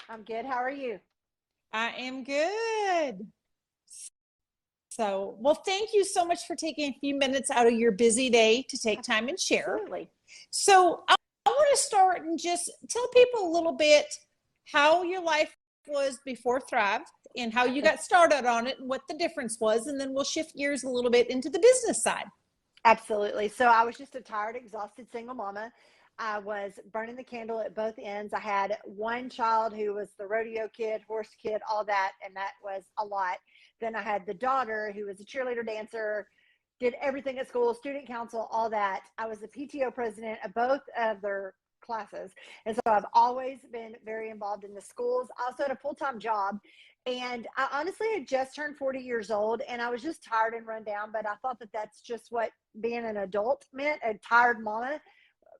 I'm good. How are you? I am good. So, well, thank you so much for taking a few minutes out of your busy day to take time and share. Absolutely. So, I want to start and just tell people a little bit how your life was before Thrive and how you got started on it and what the difference was. And then we'll shift gears a little bit into the business side. Absolutely. So I was just a tired, exhausted single mama. I was burning the candle at both ends. I had one child who was the rodeo kid, horse kid, all that, and that was a lot. Then I had the daughter who was a cheerleader dancer, did everything at school, student council, all that. I was the PTO president of both of their classes. And so I've always been very involved in the schools. I also had a full-time job. And I honestly had just turned 40 years old and I was just tired and run down, but I thought that that's just what being an adult meant, a tired mama.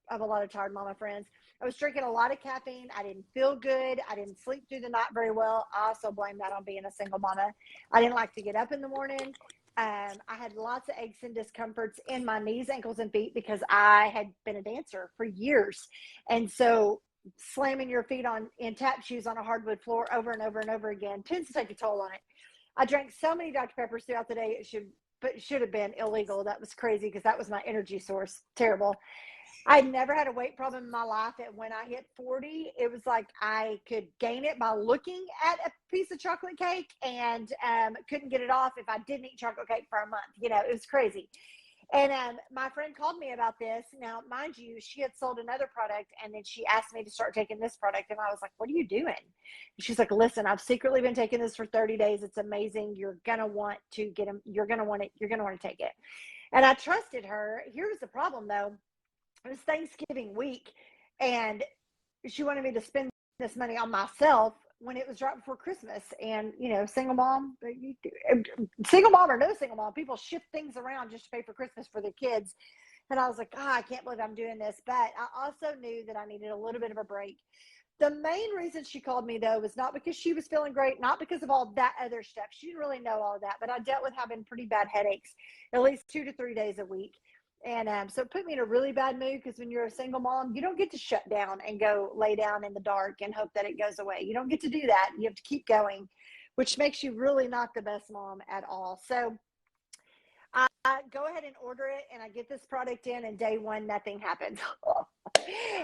I have a lot of tired mama friends. I was drinking a lot of caffeine. I didn't feel good. I didn't sleep through the night very well. I also blame that on being a single mama. I didn't like to get up in the morning. I had lots of aches and discomforts in my knees, ankles, and feet because I had been a dancer for years. And so slamming your feet on in tap shoes on a hardwood floor over and over and over again tends to take a toll on it. I drank so many Dr. Peppers throughout the day. It should have been illegal. That was crazy because that was my energy source. Terrible. I never had a weight problem in my life. And when I hit 40, it was like I could gain it by looking at a piece of chocolate cake and couldn't get it off if I didn't eat chocolate cake for a month. It was crazy. And my friend called me about this. Now, mind you, she had sold another product and then she asked me to start taking this product. And I was like, what are you doing? And she's like, listen, I've secretly been taking this for 30 days. It's amazing. You're going to want to get them. You're going to want it. You're going to want to take it. And I trusted her. Here was the problem though. It was Thanksgiving week and she wanted me to spend this money on myself when it was right before Christmas. And, single mom or no single mom, people shift things around just to pay for Christmas for their kids. And I was like, I can't believe I'm doing this. But I also knew that I needed a little bit of a break. The main reason she called me, though, was not because she was feeling great, not because of all that other stuff. She didn't really know all of that. But I dealt with having pretty bad headaches at least 2 to 3 days a week. And so it put me in a really bad mood because when you're a single mom, you don't get to shut down and go lay down in the dark and hope that it goes away. You don't get to do that. You have to keep going, which makes you really not the best mom at all. So I go ahead and order it and I get this product in and day one, nothing happens.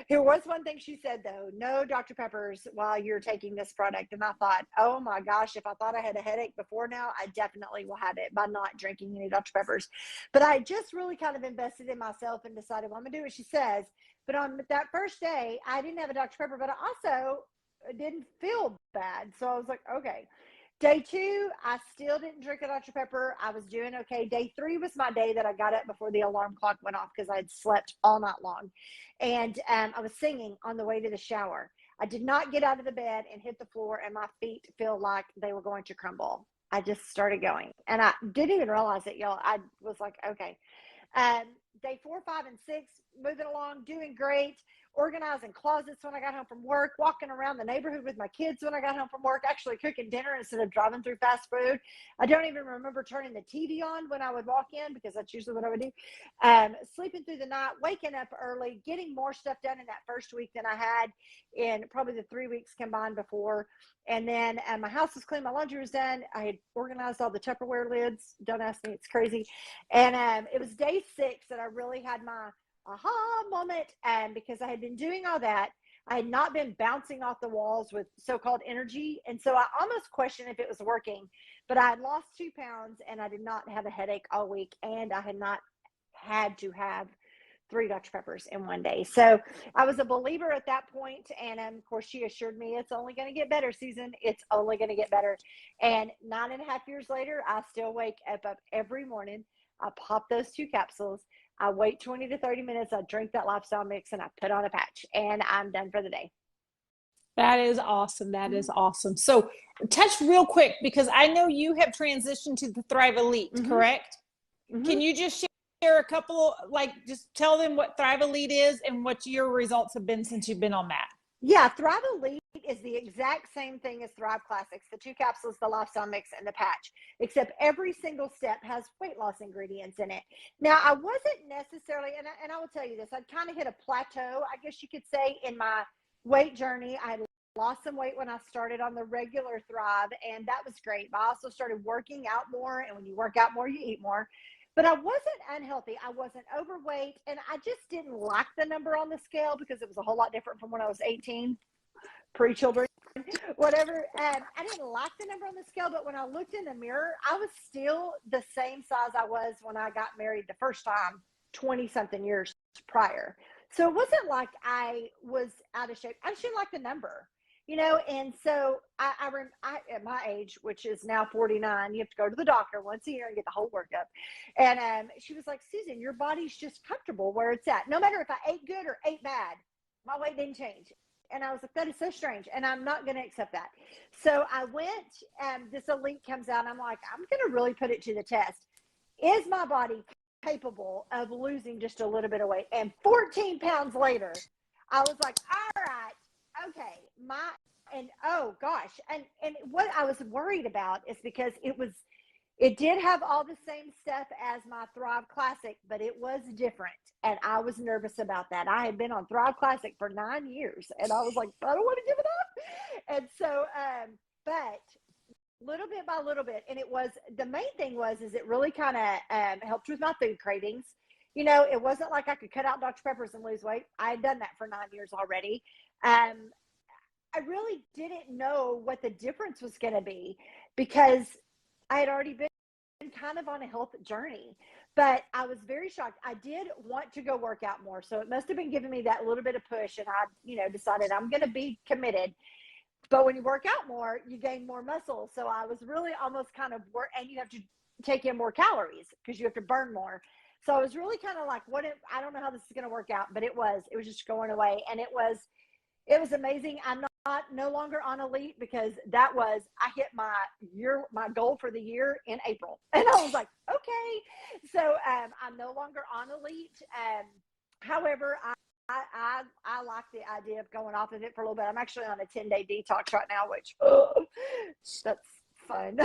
Here was one thing she said though, no Dr. Peppers while you're taking this product. And I thought, oh my gosh, if I thought I had a headache before now, I definitely will have it by not drinking any Dr. Peppers. But I just really kind of invested in myself and decided, well, I'm gonna do what she says. But on that first day, I didn't have a Dr. Pepper, but I also didn't feel bad. So I was like, okay. Day two, I still didn't drink a Dr. Pepper. I was doing okay. Day three was my day that I got up before the alarm clock went off because I had slept all night long. And I was singing on the way to the shower. I did not get out of the bed and hit the floor, and my feet feel like they were going to crumble. I just started going. And I didn't even realize it, y'all. I was like, okay. Um, Day 4, 5, and 6, moving along, doing great, organizing closets when I got home from work, walking around the neighborhood with my kids when I got home from work, actually cooking dinner instead of driving through fast food. I don't even remember turning the TV on when I would walk in because that's usually what I would do. Sleeping through the night, waking up early, getting more stuff done in that first week than I had in probably the 3 weeks combined before. And then my house was clean, my laundry was done. I had organized all the Tupperware lids. Don't ask me, it's crazy. And it was day 6 that I really had my aha moment. And because I had been doing all that, I had not been bouncing off the walls with so-called energy. And so I almost questioned if it was working, but I had lost 2 pounds and I did not have a headache all week. And I had not had to have 3 Dr. Peppers in one day. So I was a believer at that point. And of course, she assured me it's only going to get better, Susan. It's only going to get better. And 9.5 years later, I still wake up every morning. I pop those 2 capsules. I wait 20 to 30 minutes. I drink that lifestyle mix and I put on a patch and I'm done for the day. That is awesome. That is awesome. So, touch real quick because I know you have transitioned to the Thrive Elite, Mm-hmm. correct? Mm-hmm. Can you just share a couple, like, just tell them what Thrive Elite is and what your results have been since you've been on that? Yeah, Thrive Elite is the exact same thing as Thrive Classics, the 2 capsules, the lifestyle mix, and the patch, except every single step has weight loss ingredients in it. Now, I wasn't necessarily, and I will tell you this, I'd kind of hit a plateau, I guess you could say, in my weight journey. I lost some weight when I started on the regular Thrive, and that was great. But I also started working out more, and when you work out more, you eat more. But I wasn't unhealthy. I wasn't overweight, and I just didn't like the number on the scale because it was a whole lot different from when I was 18, pre-children, whatever. I didn't like the number on the scale, but when I looked in the mirror, I was still the same size I was when I got married the first time, 20 something years prior. So it wasn't like I was out of shape. I just didn't like the number, and so I at my age, which is now 49, you have to go to the doctor once a year and get the whole workup. And she was like, Susan, your body's just comfortable where it's at. No matter if I ate good or ate bad, my weight didn't change. And I was like, that is so strange. And I'm not going to accept that. So I went, and this Elite comes out. And I'm like, I'm going to really put it to the test. Is my body capable of losing just a little bit of weight? And 14 pounds later, I was like, all right, okay. And oh gosh. And what I was worried about is because it did have all the same stuff as my Thrive Classic, but it was different. And I was nervous about that. I had been on Thrive Classic for 9 years, and I was like, I don't want to give it up. And so, but little bit by little bit. And the main thing is it really kind of helped with my food cravings. It wasn't like I could cut out Dr. Peppers and lose weight. I had done that for 9 years already. I really didn't know what the difference was going to be because I had already been kind of on a health journey, but I was very shocked. I did want to go work out more. So it must have been giving me that little bit of push. And I, decided I'm going to be committed. But when you work out more, you gain more muscle. So I was really almost kind of and you have to take in more calories because you have to burn more. So I was really kind of like, I don't know how this is going to work out, but it was just going away. And it was amazing. I'm no longer on Elite because I hit my goal for the year in April. And I was like, okay. So I'm no longer on Elite. However, I like the idea of going off of it for a little bit. I'm actually on a 10-day detox right now, which that's fun.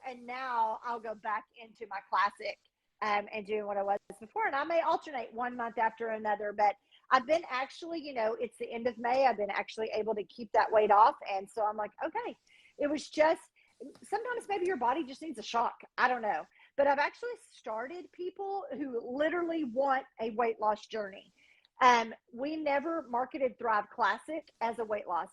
And now I'll go back into my Classic and doing what I was before. And I may alternate 1 month after another, but I've been actually, it's the end of May. I've been actually able to keep that weight off. And so I'm like, okay, it was just, sometimes maybe your body just needs a shock. I don't know. But I've actually started people who literally want a weight loss journey. We never marketed Thrive Classic as a weight loss.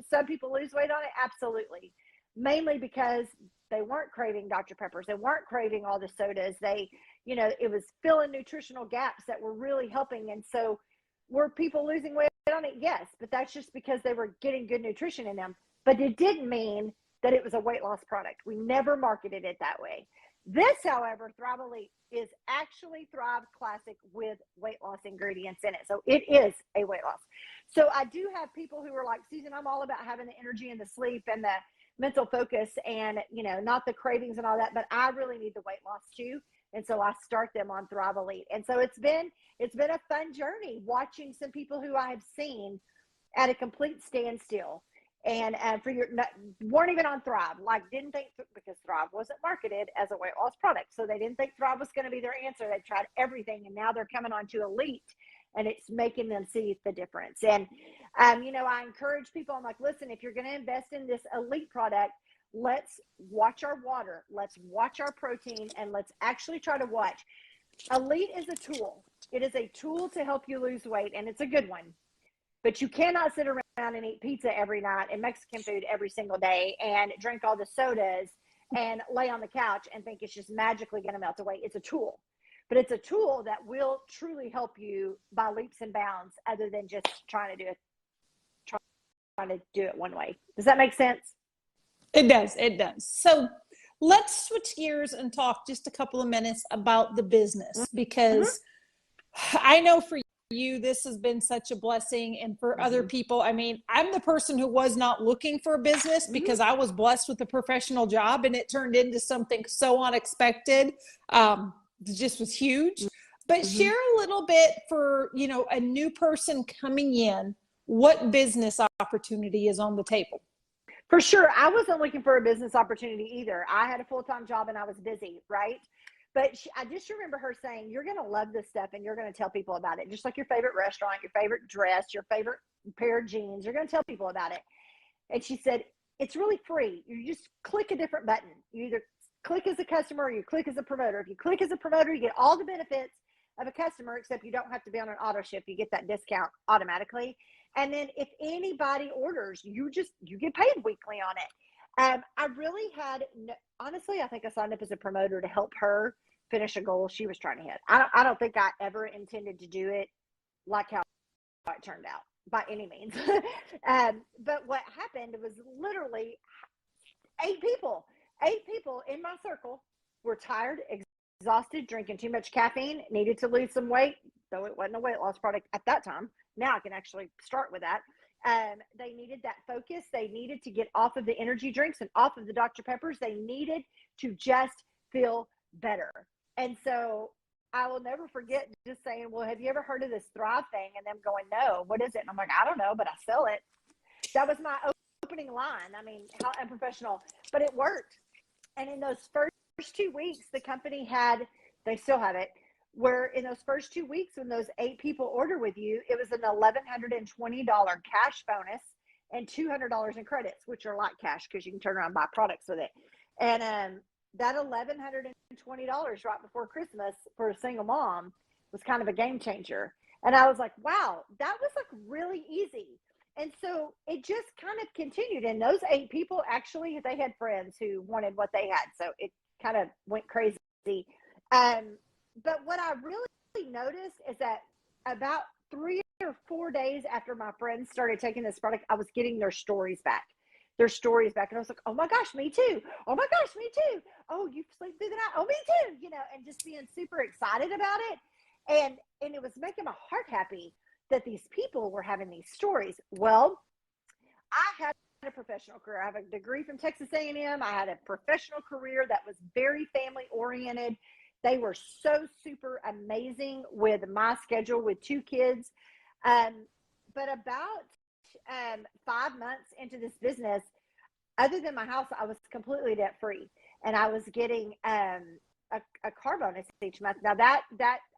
Some people lose weight on it? Absolutely. Mainly because they weren't craving Dr. Peppers. They weren't craving all the sodas. It was filling nutritional gaps that were really helping. And so were people losing weight on it? Yes, but that's just because they were getting good nutrition in them. But it didn't mean that it was a weight loss product. We never marketed it that way. This, however, Thrive Elite is actually Thrive Classic with weight loss ingredients in it. So it is a weight loss. So I do have people who are like, Susan, I'm all about having the energy and the sleep and the mental focus and, not the cravings and all that, but I really need the weight loss too. And so I start them on Thrive Elite. And so it's been a fun journey watching some people who I have seen at a complete standstill and weren't even on Thrive, didn't think, because Thrive wasn't marketed as a weight loss product. So they didn't think Thrive was going to be their answer. They tried everything, and now they're coming on to Elite, and it's making them see the difference. And, I encourage people, I'm like, listen, if you're going to invest in this Elite product, let's watch our water, let's watch our protein, and let's actually try to watch. Elite is a tool. It is a tool to help you lose weight, and it's a good one. But you cannot sit around and eat pizza every night and Mexican food every single day and drink all the sodas and lay on the couch and think it's just magically going to melt away. It's a tool. But it's a tool that will truly help you by leaps and bounds other than just trying to do it one way. Does that make sense? It does. So let's switch gears and talk just a couple of minutes about the business, because I know for you, this has been such a blessing. And for other people, I mean, I'm the person who was not looking for a business because I was blessed with a professional job, and it turned into something so unexpected. It just was huge. But share a little bit for, a new person coming in, what business opportunity is on the table? For sure. I wasn't looking for a business opportunity either. I had a full-time job and I was busy, right? But I just remember her saying, you're going to love this stuff and you're going to tell people about it. Just like your favorite restaurant, your favorite dress, your favorite pair of jeans. You're going to tell people about it. And she said, it's really free. You just click a different button. You either click as a customer or you click as a promoter. If you click as a promoter, you get all the benefits of a customer, except you don't have to be on an auto ship. You get that discount automatically. And then if anybody orders, you get paid weekly on it. I really had, honestly, I think I signed up as a promoter to help her finish a goal she was trying to hit. I don't think I ever intended to do it like how it turned out by any means. But what happened was literally 8 people in my circle were tired, exhausted, drinking too much caffeine, needed to lose some weight, though it wasn't a weight loss product at that time. Now I can actually start with that. They needed that focus. They needed to get off of the energy drinks and off of the Dr. Peppers. They needed to just feel better. And so I will never forget just saying, well, have you ever heard of this Thrive thing? And them going, no, what is it? And I'm like, I don't know, but I sell it. That was my opening line. I mean, how unprofessional, but it worked. And in those first 2 weeks, the company they still have it, where in those first 2 weeks, when those 8 people order with you, it was an $1,120 cash bonus and $200 in credits, which are like cash because you can turn around and buy products with it. And that $1,120 right before Christmas for a single mom was kind of a game changer. And I was like, wow, that was like really easy. And so it just kind of continued. And those 8 people, actually, they had friends who wanted what they had. So it kind of went crazy. But what I really noticed is that about 3 or 4 days after my friends started taking this product, I was getting their stories back. And I was like, oh my gosh, me too. Oh my gosh, me too. Oh, you sleep through the night. Oh, me too. And just being super excited about it. And it was making my heart happy that these people were having these stories. Well, I had a professional career. I have a degree from Texas A&M. I had a professional career that was very family oriented. They were so super amazing with my schedule with 2 kids. But about 5 months into this business, other than my house, I was completely debt free, and I was getting a car bonus each month. Now that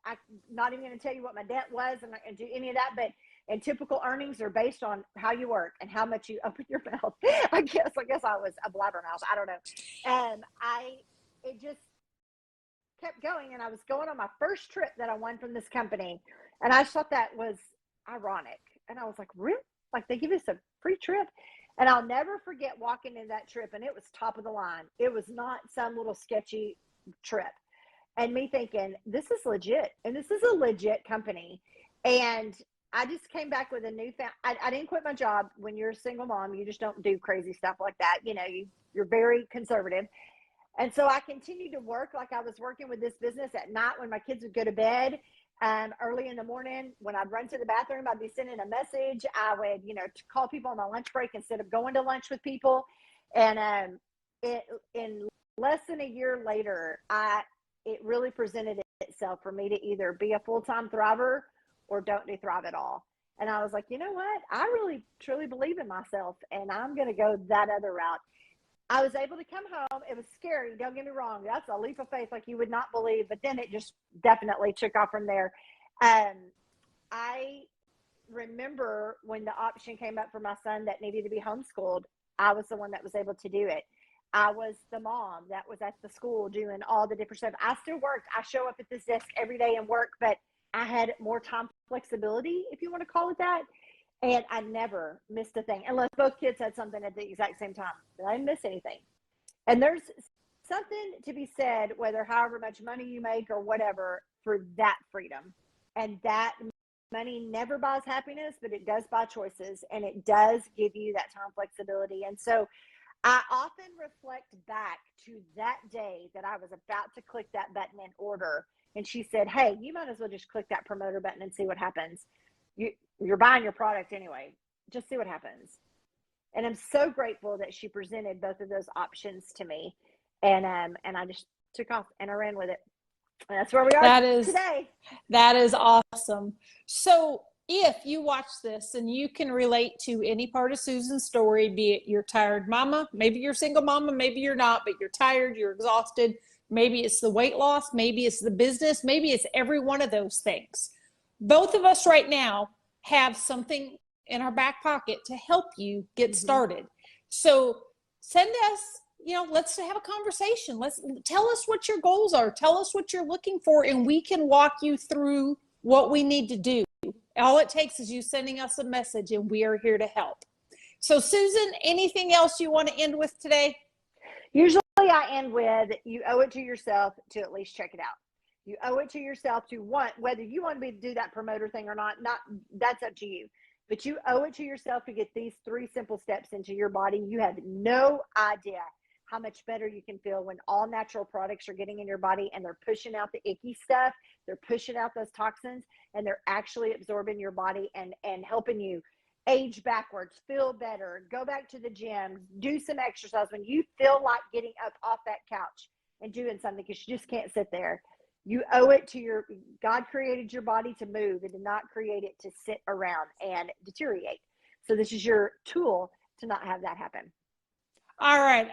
I'm not even going to tell you what my debt was and do any of that, but and typical earnings are based on how you work and how much you open your mouth. I guess I was a blabbermouth. I don't know. It just kept going, and I was going on my first trip that I won from this company, and I just thought that was ironic. And I was like, really? Like, they give us a free trip? And I'll never forget walking in that trip, and it was top of the line. It was not some little sketchy trip. And me thinking, this is legit, and this is a legit company. And I just came back with a newfound, I didn't quit my job. When you're a single mom, you just don't do crazy stuff like that. You're very conservative. And so I continued to work like I was working with this business at night when my kids would go to bed. Early in the morning, when I'd run to the bathroom, I'd be sending a message. I would, to call people on my lunch break instead of going to lunch with people. And in less than a year later, it really presented itself for me to either be a full-time Thriver or don't do Thrive at all. And I was like, you know what? I really, truly believe in myself, and I'm going to go that other route. I was able to come home. It was scary. Don't get me wrong. That's a leap of faith like you would not believe. But then it just definitely took off from there. I remember when the option came up for my son that needed to be homeschooled, I was the one that was able to do it. I was the mom that was at the school doing all the different stuff. I still worked. I show up at this desk every day and work, but I had more time flexibility, if you want to call it that. And I never missed a thing, unless both kids had something at the exact same time. I didn't miss anything. And there's something to be said, whether however much money you make or whatever, for that freedom. And that money never buys happiness, but it does buy choices, and it does give you that time flexibility. And so I often reflect back to that day that I was about to click that button and order. And she said, hey, you might as well just click that promoter button and see what happens. You're buying your product anyway. Just see what happens. And I'm so grateful that she presented both of those options to me. And I just took off and I ran with it. And that's where we are today. That is awesome. So if you watch this and you can relate to any part of Susan's story, be it you're tired mama, maybe you're single mama, maybe you're not, but you're tired, you're exhausted. Maybe it's the weight loss, maybe it's the business, maybe it's every one of those things. Both of us right now have something in our back pocket to help you get started. So send us, let's have a conversation. Let's tell us what your goals are. Tell us what you're looking for, and we can walk you through what we need to do. All it takes is you sending us a message, and we are here to help. So Susan, anything else you want to end with today? Usually I end with, you owe it to yourself to at least check it out. You owe it to yourself to whether you want me to do that promoter thing or not, that's up to you. But you owe it to yourself to get these 3 simple steps into your body. You have no idea how much better you can feel when all natural products are getting in your body and they're pushing out the icky stuff. They're pushing out those toxins, and they're actually absorbing your body and helping you age backwards, feel better, go back to the gym, do some exercise. When you feel like getting up off that couch and doing something, because you just can't sit there, you owe it to God created your body to move and did not create it to sit around and deteriorate. So this is your tool to not have that happen. All right.